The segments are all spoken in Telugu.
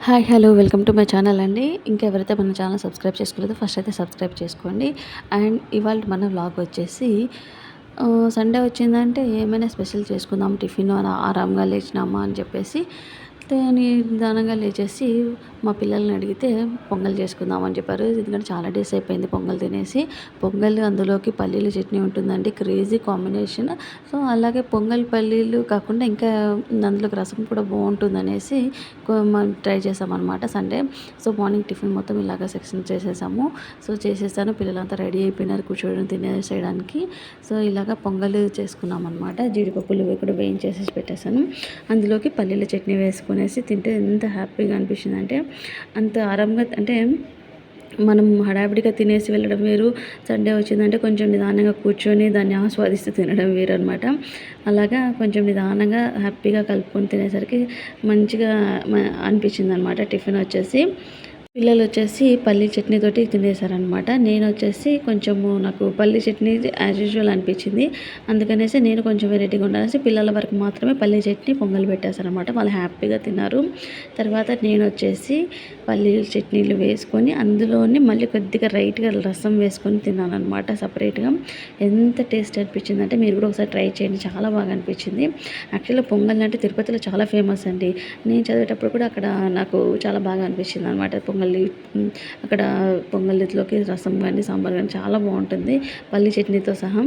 Hi hello welcome to my channel అండి. ఇంకెవరైతే మన ఛానల్ సబ్స్క్రైబ్ చేసుకోలేదో ఫస్ట్ అయితే సబ్స్క్రైబ్ చేసుకోండి. అండ్ ఇవాళ మన వ్లాగ్ వచ్చేసి సండే వచ్చిందంటే ఏమైనా స్పెషల్ చేసుకుందాం, టిఫిన్ ఆరాంగా లేచినామా అని చెప్పేసి నిదానంగా లేచేసి మా పిల్లల్ని అడిగితే పొంగల్ చేసుకుందామని చెప్పారు. ఎందుకంటే చాలా డేస్ అయిపోయింది పొంగల్ తినేసి. పొంగల్ అందులోకి పల్లీల చట్నీ ఉంటుందండి, క్రేజీ కాంబినేషన్. సో అలాగే పొంగల్ పల్లీలు కాకుండా ఇంకా అందులోకి రసం కూడా బాగుంటుందనేసి మనం ట్రై చేసామన్నమాట సండే. సో మార్నింగ్ టిఫిన్ మొత్తం ఇలాగ సెక్షన్ చేసేసాము. సో చేసేసాను, పిల్లలంతా రెడీ అయిపోయినారు కూర్చోవడం తినేసేయడానికి. సో ఇలాగ పొంగల్ చేసుకున్నాం అనమాట. జీడిపప్పులు కూడా వేయించేసి పెట్టేశాను. అందులోకి పల్లీల చట్నీ వేసుకునేసి తింటే ఎంత హ్యాపీగా అనిపించిందంటే, అంత ఆరాంగా అంటే మనం హడావిడిగా తినేసి వెళ్ళడం వేరు, సండే వచ్చిందంటే కొంచెం నిదానంగా కూర్చొని దాన్ని ఆస్వాదిస్తూ తినడం వేరు అనమాట. అలాగా కొంచెం నిదానంగా హ్యాపీగా కలుపుకొని తినేసరికి మంచిగా అనిపించింది అనమాట. టిఫిన్ వచ్చేసి పిల్లలు వచ్చేసి పల్లీ చట్నీతోటి తినేసారనమాట. నేను వచ్చేసి కొంచెము నాకు పల్లీ చట్నీ యాజ్ యూజువల్ అనిపించింది. అందుకనేసి నేను కొంచెం వెరైటీగా ఉండాలనేసి పిల్లల వరకు మాత్రమే పల్లీ చట్నీ పొంగల్ పెట్టేశారనమాట. వాళ్ళు హ్యాపీగా తిన్నారు. తర్వాత నేను వచ్చేసి పల్లీల చట్నీలు వేసుకొని అందులోని మళ్ళీ కొద్దిగా రైట్గా రసం వేసుకొని తిన్నాను అనమాట సపరేట్గా. ఎంత టేస్ట్ అనిపించిందంటే మీరు కూడా ఒకసారి ట్రై చేయండి, చాలా బాగా అనిపించింది. యాక్చువల్గా పొంగల్ అంటే తిరుపతిలో చాలా ఫేమస్ అండి. నేను చదివేటప్పుడు కూడా అక్కడ నాకు చాలా బాగా అనిపించింది అనమాట. అక్కడ పొంగల్లోకి రసం కానీ సాంబార్ కానీ చాలా బాగుంటుంది పల్లీ చట్నీతో సహా.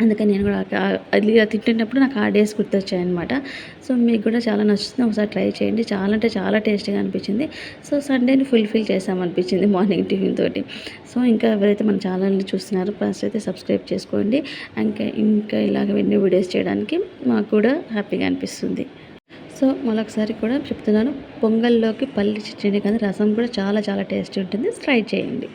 అందుకని నేను కూడా అది తింటున్నప్పుడు నాకు ఆ డేస్ గుర్తొచ్చాయన్నమాట. సో మీకు కూడా చాలా నచ్చుతుంది, ఒకసారి ట్రై చేయండి. చాలా అంటే చాలా టేస్టీగా అనిపించింది. సో సండేని ఫుల్ఫిల్ చేసామనిపించింది మార్నింగ్ టిఫిన్ తోటి. సో ఇంకా ఎవరైతే మన ఛానల్ని చూస్తున్నారో ఫస్ట్ అయితే సబ్స్క్రైబ్ చేసుకోండి. ఇంకా ఇలాగ ఎన్నో వీడియోస్ చేయడానికి మాకు కూడా హ్యాపీగా అనిపిస్తుంది. సో మరొకసారి కూడా చెప్తున్నాను, పొంగల్లోకి పల్లి చట్నీ కానీ రసం కూడా చాలా చాలా టేస్టీ ఉంటుంది. ట్రై చేయండి.